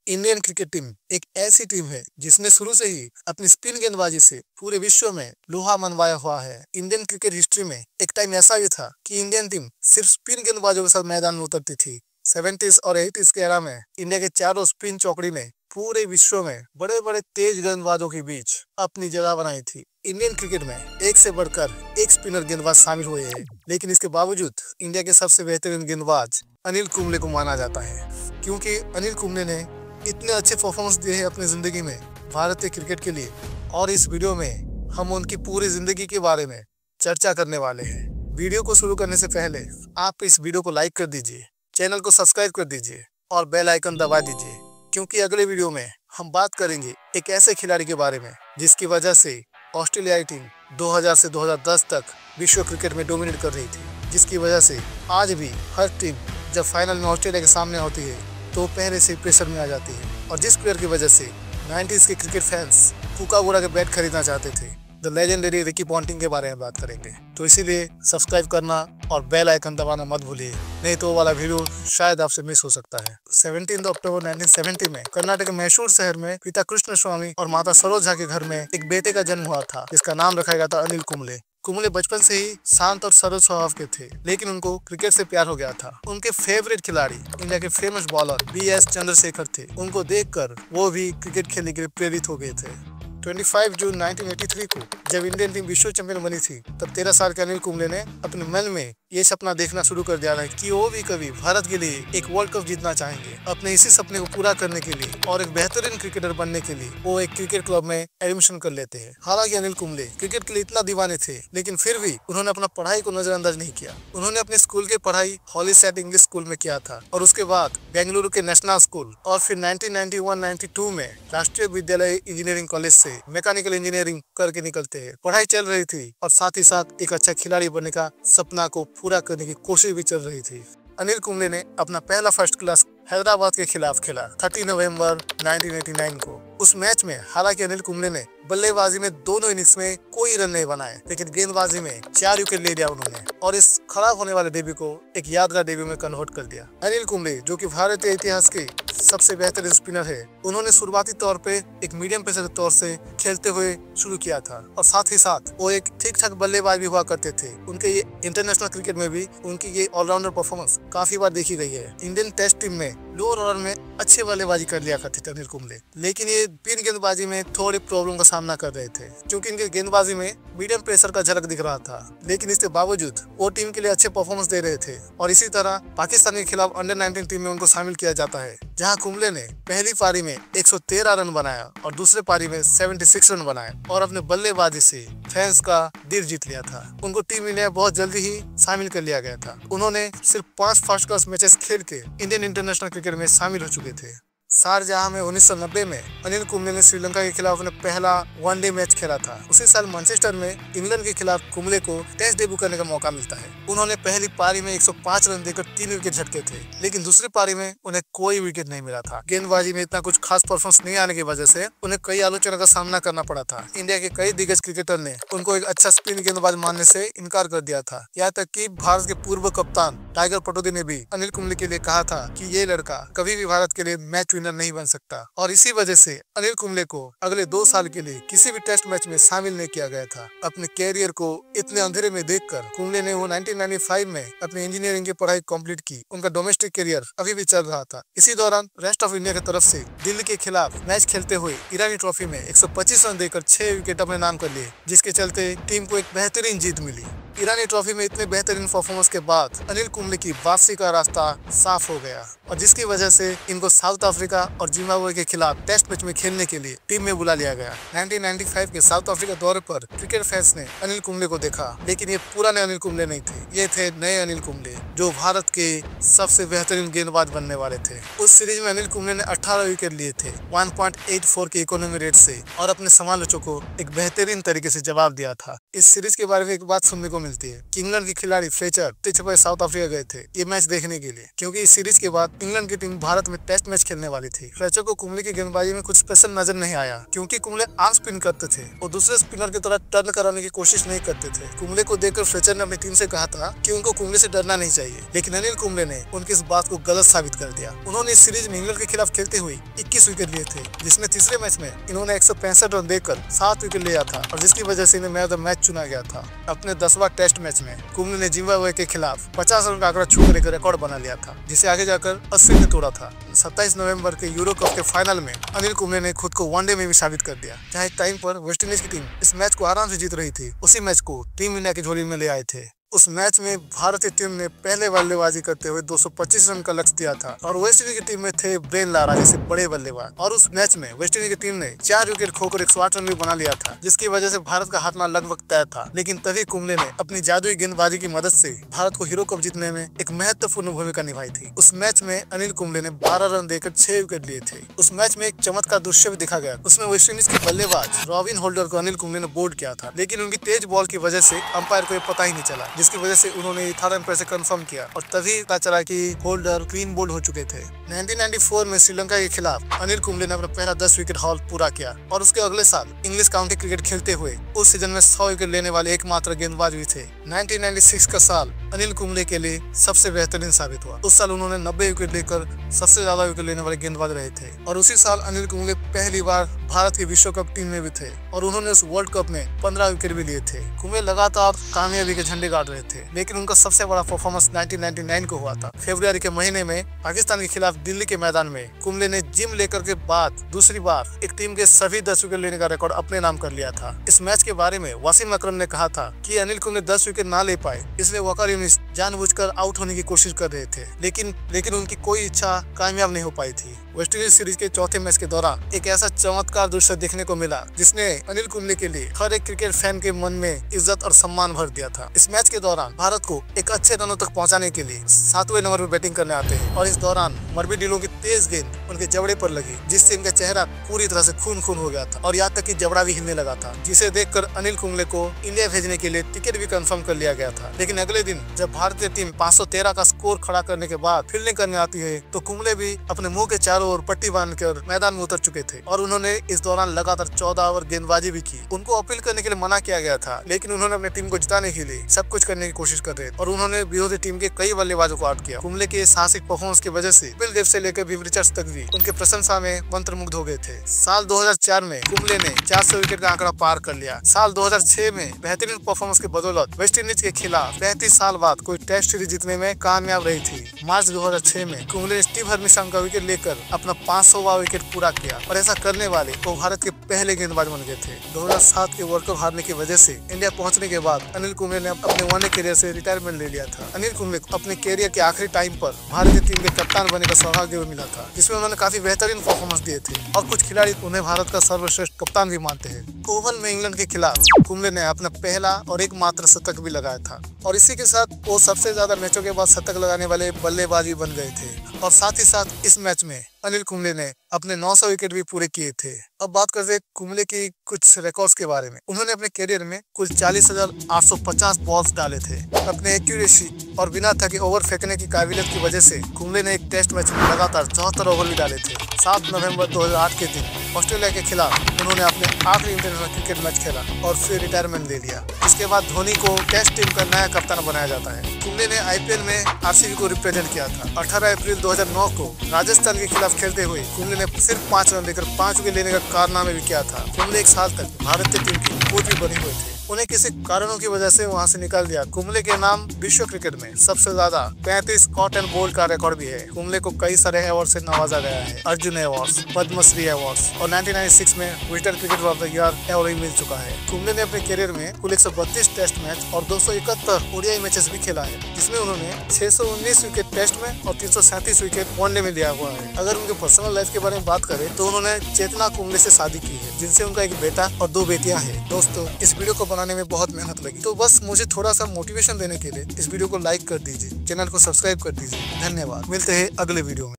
Indian cricket team एक ऐसी team है जिसने शुरू से ही अपनी स्पिन गेंदबाजी से पूरे विश्व में लोहा मनवाया हुआ है। इंडियन क्रिकेट हिस्ट्री में एक टाइम ऐसा भी था कि इंडियन टीम सिर्फ स्पिन गेंदबाजों के साथ मैदान में उतरती थी। 70s और 80s के एरा में इंडिया के चारों स्पिन चौकड़ी ने पूरे विश्व में बड़े बड़े तेज गेंदबाजों के बीच अपनी जगह बनाई थी। इंडियन क्रिकेट में एक से बढ़कर एक स्पिनर गेंदबाज शामिल हुए हैं, लेकिन इसके बावजूद इंडिया के सबसे बेहतरीन गेंदबाज अनिल कुंबले को माना जाता है, क्योंकि अनिल कुंबले ने इतने अच्छे परफॉर्मेंस दिए हैं अपनी जिंदगी में भारतीय क्रिकेट के लिए। और इस वीडियो में हम उनकी पूरी जिंदगी के बारे में चर्चा करने वाले हैं। वीडियो को शुरू करने से पहले आप इस वीडियो को लाइक कर दीजिए, चैनल को सब्सक्राइब कर दीजिए और बेल आइकन दबा दीजिए, क्योंकि अगले वीडियो में हम बात करेंगे एक ऐसे खिलाड़ी के बारे में जिसकी वजह से ऑस्ट्रेलियाई टीम 2000 से 2010 तक विश्व क्रिकेट में डोमिनेट कर रही थी, जिसकी वजह से आज भी हर टीम जब फाइनल में ऑस्ट्रेलिया के सामने होती है तो पहले से प्रेशर में आ जाती है। और जिस प्लेयर की वजह से 90s के क्रिकेट फैंस फुकाबुरा के बैट खरीदना चाहते थे, द लेजेंडरी रिकी पॉन्टिंग के बारे में बात करेंगे। तो इसीलिए सब्सक्राइब करना और बेल आइकन दबाना मत भूलिए, नहीं तो वो वाला वीडियो शायद आपसे मिस हो सकता है। 17 अक्टूबर 1970 में कर्नाटक के मैसूर शहर में पिता कृष्ण स्वामी और माता सरोज झा के घर में एक बेटे का जन्म हुआ था, जिसका नाम रखा गया था अनिल कुंबले। कुंबले बचपन से ही शांत और सरल स्वभाव के थे, लेकिन उनको क्रिकेट से प्यार हो गया था। उनके फेवरेट खिलाड़ी इंडिया के फेमस बॉलर BS चंद्रशेखर थे। उनको देखकर वो भी क्रिकेट खेलने के लिए प्रेरित हो गए थे। 25 जून 1983 को जब इंडियन टीम विश्व चैंपियन बनी थी, तब 13 साल के अनिल कुंबले ने अपने मन में ये सपना देखना शुरू कर दिया है कि वो भी कभी भारत के लिए एक वर्ल्ड कप जीतना चाहेंगे। अपने इसी सपने को पूरा करने के लिए और एक बेहतरीन क्रिकेटर बनने के लिए वो एक क्रिकेट क्लब में एडमिशन कर लेते हैं। हालांकि अनिल कुंबले क्रिकेट के लिए इतना दीवाने थे, लेकिन फिर भी उन्होंने अपना पढ़ाई को नजरअंदाज नहीं किया। उन्होंने अपने स्कूल की पढ़ाई हॉली सेट इंग्लिश स्कूल में किया था और उसके बाद बेंगलुरु के नेशनल स्कूल और फिर 1991-92 में राष्ट्रीय विद्यालय इंजीनियरिंग कॉलेज से मैकेनिकल इंजीनियरिंग करके निकलते हैं। पढ़ाई चल रही थी और साथ ही साथ एक अच्छा खिलाड़ी बनने का सपना को पूरा करने की कोशिश भी चल रही थी। अनिल कुंबले ने अपना पहला फर्स्ट क्लास हैदराबाद के खिलाफ खेला 30 नवंबर 1989 को। उस मैच में हालांकि अनिल कुंबले ने बल्लेबाजी में दोनों इनिंग्स में कोई रन नहीं बनाए, लेकिन गेंदबाजी में 4 विकेट ले लिया उन्होंने और इस खराब होने वाले डेब्यू को एक यादगार डेब्यू में कन्वर्ट कर दिया। अनिल कुंबले, जो कि भारतीय इतिहास के सबसे बेहतरीन स्पिनर है, उन्होंने शुरुआती तौर पे एक मीडियम पेसर के तौर से खेलते हुए शुरू किया था और साथ ही साथ वो एक ठीक ठाक बल्लेबाज भी हुआ करते थे। उनके ये इंटरनेशनल क्रिकेट में भी उनकी ये ऑलराउंडर परफॉर्मेंस काफी बार देखी गई है। इंडियन टेस्ट टीम में लोअर ऑर्डर में अच्छे बल्लेबाजी कर लिया करते थे अनिल कुंबले, लेकिन ये पिन गेंदबाजी में थोड़ी प्रॉब्लम का सामना कर रहे थे, क्योंकि इनके गेंदबाजी में मीडियम प्रेशर का झलक दिख रहा था। लेकिन इसके बावजूद वो टीम के लिए अच्छे परफॉर्मेंस दे रहे थे और इसी तरह पाकिस्तान के खिलाफ अंडर 19 टीम में उनको शामिल किया जाता है, जहां कुंबले ने पहली पारी में 113 रन बनाया और दूसरे पारी में 76 रन बनाए और अपने बल्लेबाजी से फैंस का दिल जीत लिया था। उनको टीम इंडिया बहुत जल्दी ही शामिल कर लिया गया था। उन्होंने सिर्फ 5 फर्स्ट क्लास मैचेस खेल के इंडियन इंटरनेशनल क्रिकेट में शामिल हो चुके थे। शारजाह में 1990 में अनिल कुंबले ने श्रीलंका के खिलाफ अपने पहला वनडे मैच खेला था। उसी साल मैनचेस्टर में इंग्लैंड के खिलाफ कुंबले को टेस्ट डेब्यू करने का मौका मिलता है। उन्होंने पहली पारी में 105 रन देकर 3 विकेट झटके थे, लेकिन दूसरी पारी में उन्हें कोई विकेट नहीं मिला था। गेंदबाजी में इतना कुछ खास परफॉर्मेंस नहीं आने की वजह से उन्हें कई आलोचना का सामना करना पड़ा था। इंडिया के कई दिग्गज क्रिकेटर ने उनको एक अच्छा स्पिन गेंदबाज मानने से इनकार कर दिया था। यहाँ तक कि भारत के पूर्व कप्तान टाइगर पटौदी ने भी अनिल कुंबले के लिए कहा था कि ये लड़का कभी भी भारत के लिए मैच विनर नहीं बन सकता। और इसी वजह से अनिल कुंबले को अगले 2 साल के लिए किसी भी टेस्ट मैच में शामिल नहीं किया गया था। अपने कैरियर को इतने अंधेरे में देखकर कुंबले ने वो 1995 में अपनी इंजीनियरिंग की पढ़ाई कंप्लीट की। उनका डोमेस्टिक करियर अभी भी चल रहा था। इसी दौरान रेस्ट ऑफ इंडिया की तरफ से दिल्ली के खिलाफ मैच खेलते हुए ईरानी ट्रॉफी में 125 रन देकर 6 विकेट अपने नाम कर लिए, जिसके चलते टीम को एक बेहतरीन जीत मिली। ईरानी ट्रॉफी में इतने बेहतरीन परफॉर्मेंस के बाद अनिल कुंबले की वापसी का रास्ता साफ हो गया और जिसकी वजह से इनको साउथ अफ्रीका और जिम्बाब्वे के खिलाफ टेस्ट मैच में खेलने के लिए टीम में बुला लिया गया। 1995 के साउथ अफ्रीका दौरे पर क्रिकेट फैंस ने अनिल कुंबले को देखा, लेकिन ये पुराने अनिल कुंबले नहीं थे, ये थे नए अनिल कुंबले, जो भारत के सबसे बेहतरीन गेंदबाज बनने वाले थे। उस सीरीज में अनिल कुंबले ने 18 विकेट लिए थे 1.84 के इकोनॉमी रेट से और अपने समालोचकों को एक बेहतरीन तरीके से जवाब दिया था। इस सीरीज के बारे में एक बात सुनने को मिलती है कि इंग्लैंड के खिलाड़ी फ्लेचर छुपे साउथ अफ्रीका गए थे ये मैच देखने के लिए, क्योंकि इस सीरीज के बाद इंग्लैंड की टीम भारत में टेस्ट मैच खेलने वाली थी। फ्लेचर को कुंबले की गेंदबाजी में कुछ स्पेशल नजर नहीं आया, क्योंकि कुंबले आर्म स्पिन करते थे और दूसरे स्पिनर की तरह टर्न कराने की कोशिश नहीं करते थे। कुंबले को देखकर फ्लेचर ने अपनी टीम से कहा था कि उनको कुंबले से डरना नहीं चाहिए, लेकिन अनिल कुंबले ने उनकी इस बात को गलत साबित कर दिया। उन्होंने इस सीरीज में इंग्लैंड के खिलाफ खेलते हुए 21 विकेट लिए थे, जिसमें तीसरे मैच में इन्होंने 165 रन देकर 7 विकेट लिया था और जिसकी वजह से इन्हें मैन ऑफ द मैच चुना गया था। अपने 10वां टेस्ट मैच में कुंबले ने जिम्बाब्वे के खिलाफ 50 रन का आंकड़ा छूकर एक रिकॉर्ड बना लिया था, जिसे आगे जाकर 80 में तोड़ा था। 27 नवंबर के यूरो कप के फाइनल में अनिल कुंबले ने खुद को वनडे में भी साबित कर दिया। जहां एक टाइम पर वेस्ट इंडीज की टीम इस मैच को आराम से जीत रही थी, उसी मैच को टीम इंडिया की झोली में ले आए थे। उस मैच में भारतीय टीम ने पहले बल्लेबाजी करते हुए 225 रन का लक्ष्य दिया था और वेस्ट इंडीज की टीम में थे ब्रेन लारा जैसे बड़े बल्लेबाज। और उस मैच में वेस्ट इंडीज की टीम ने 4 विकेट खोकर 108 रन भी बना लिया था, जिसकी वजह से भारत का हारना लगभग तय था। लेकिन तभी कुंबले ने अपनी जादुई गेंदबाजी की मदद से भारत को हीरो कप जीतने में एक महत्वपूर्ण भूमिका निभाई थी। उस मैच में अनिल कुंबले ने 12 रन देकर 6 विकेट लिए थे। उस मैच में एक चमत्कार दृश्य भी दिखा गया। उसमें वेस्ट इंडीज के बल्लेबाज रॉबिन होल्डर को अनिल कुंबले ने बोल्ड किया था, लेकिन उनकी तेज बॉल की वजह से अंपायर को पता ही नहीं चला, जिसकी वजह से उन्होंने 18 अंपायर से कंफर्म किया और तभी पता चला कि होल्डर क्लीन बोल्ड हो चुके थे। 1994 में श्रीलंका के खिलाफ अनिल कुंबले ने अपना पहला 10 विकेट हॉल पूरा किया और उसके अगले साल इंग्लिश काउंटी क्रिकेट खेलते हुए उस सीजन में 100 विकेट लेने वाले एकमात्र गेंदबाज भी थे। 1996 का साल अनिल कुंबले के लिए सबसे बेहतरीन साबित हुआ। उस साल उन्होंने 90 विकेट लेकर सबसे ज्यादा विकेट लेने वाले गेंदबाज रहे थे और उसी साल अनिल कुंबले पहली बार भारत की विश्व कप टीम में भी थे और उन्होंने उस वर्ल्ड कप में 15 विकेट भी लिए थे। कुंबले लगातार कामयाबी के झंडे गाड़ रहे थे, लेकिन उनका सबसे बड़ा परफॉर्मेंस 1999 को हुआ था। फरवरी के महीने में पाकिस्तान के खिलाफ दिल्ली के मैदान में कुंबले ने जिम लेकर के बाद दूसरी बार एक टीम के सभी 10 विकेट लेने का रिकॉर्ड अपने नाम कर लिया था। इस मैच के बारे में वसीम अकरम ने कहा था कि अनिल कुंबले 10 विकेट ना ले पाए, इसलिए वकार यूनिस जानबूझकर आउट होने की कोशिश कर रहे थे, लेकिन उनकी कोई इच्छा कामयाब नहीं हो पाई थी। वेस्ट इंडीज सीरीज के चौथे मैच के दौरान एक ऐसा चमत्कार दृश्य देखने को मिला जिसने अनिल कुंबले के लिए हर एक क्रिकेट फैन के मन में इज्जत और सम्मान भर दिया था। इस मैच के दौरान भारत को एक अच्छे रनों तक पहुंचाने के लिए 7वें नंबर पर बैटिंग करने आते हैं और इस दौरान मरबी डीलों की तेज गेंद उनके जबड़े पर लगी, जिससे इनका चेहरा पूरी तरह से खून हो गया था और यहाँ तक कि जबड़ा भी हिलने लगा था, जिसे देखकर अनिल कुंबले को इंडिया भेजने के लिए टिकट भी कंफर्म कर लिया गया था। लेकिन अगले दिन जब भारतीय टीम 513 का स्कोर खड़ा करने के बाद फील्डिंग करने आती है तो कुंबले भी अपने मुंह के चारों ओर पट्टी बांधकर मैदान में उतर चुके थे और उन्होंने इस दौरान लगातार 14 ओवर गेंदबाजी भी की। उनको अपील करने के लिए मना किया गया था, लेकिन उन्होंने अपनी टीम को जिताने के लिए सब कुछ करने की कोशिश कर रहे थे और उन्होंने विरोधी टीम के कई बल्लेबाजों को आउट किया। कुंबले के साहसिक परफॉर्मेंस की वजह से बिल गेव से लेकर विव रिचर्ड्स तक भी उनके प्रशंसा में मंत्रमुग्ध हो गए थे। साल 2004 में कुंबले ने 400 विकेट का आंकड़ा पार कर लिया। साल 2006 में बेहतरीन परफॉर्मेंस की बदौलत वेस्ट इंडीज के खिलाफ 35 साल बाद कोई टेस्ट सीरीज जीतने में कामयाब रही थी। मार्च 2006 में कुंबले ने स्टीव हर्मिशम का विकेट लेकर अपना 500वां विकेट पूरा किया और ऐसा करने वाले वो भारत के पहले गेंदबाज बन गए थे। 2007 के वर्ल्ड कप हारने की वजह से इंडिया पहुंचने के बाद अनिल कुंबले ने अपने वनडे करियर से रिटायरमेंट ले लिया था। अनिल कुंबले को अपने करियर के आखिरी टाइम पर भारतीय टीम के कप्तान बनने का सौभाग्य भी मिला था, जिसमें उन्होंने काफी बेहतरीन परफॉर्मेंस दिए थे और कुछ खिलाड़ी उन्हें भारत का सर्वश्रेष्ठ कप्तान भी मानते हैं। ओवल में इंग्लैंड के खिलाफ कुंबले ने अपना पहला और एकमात्र शतक भी लगाया था और इसी के साथ वो सबसे ज्यादा मैचों के बाद शतक लगाने वाले बल्लेबाज भी बन गए थे और साथ ही साथ इस मैच में अनिल कुंबले ने अपने 900 विकेट भी पूरे किए थे। अब बात करते हैं कुंबले की कुछ रिकॉर्ड्स के बारे में। उन्होंने अपने करियर में कुल 40,850 बॉल्स डाले थे। अपने एक्यूरेसी और बिना थके ओवर फेंकने की काबिलियत की वजह से कुंबले ने एक टेस्ट मैच में लगातार 74 ओवर भी डाले थे। 7 नवंबर 2008 के दिन ऑस्ट्रेलिया के खिलाफ उन्होंने अपने आखिरी इंटरनेशनल क्रिकेट मैच खेला और फिर रिटायरमेंट ले लिया। इसके बाद धोनी को टेस्ट टीम का नया कप्तान बनाया जाता है। कुंबले ने IPL में RCB को रिप्रेजेंट किया था। 18 अप्रैल 2009 को राजस्थान के खिलाफ खेलते हुए कुंबले ने सिर्फ 5 रन देकर 5 विकेट लेने का कारनामा भी किया था। कुंबले 1 साल तक भारतीय टीम की कोच भी बने हुए थे। उन्हें किसी कारणों की वजह से वहां से निकाल दिया। कुंबले के नाम विश्व क्रिकेट में सबसे ज्यादा 35 कॉट एंड बोल्ड का रिकॉर्ड भी है। कुंबले को कई सारे अवार्ड से नवाजा गया है। अर्जुन अवार्ड, पद्मश्री अवार्ड और 1996 में winter cricket of the year award भी मिल चुका है। कुंबले ने अपने करियर में कुल 132 टेस्ट मैच और 271 ODI मैचेस भी खेला है, जिसमें उन्होंने 619 विकेट टेस्ट में और 337 विकेट वनडे में लिया हुआ है। अगर उनके पर्सनल लाइफ के बारे में बात करें तो उन्होंने चेतना कुंबले से शादी की है, जिनसे उनका एक बेटा और 2 बेटियां हैं। दोस्तों, इस वीडियो को बनाने में बहुत मेहनत लगी, तो बस मुझे थोड़ा सा मोटिवेशन देने के लिए इस वीडियो को लाइक कर दीजिए, चैनल को सब्सक्राइब कर दीजिए। धन्यवाद। मिलते हैं अगले वीडियो में।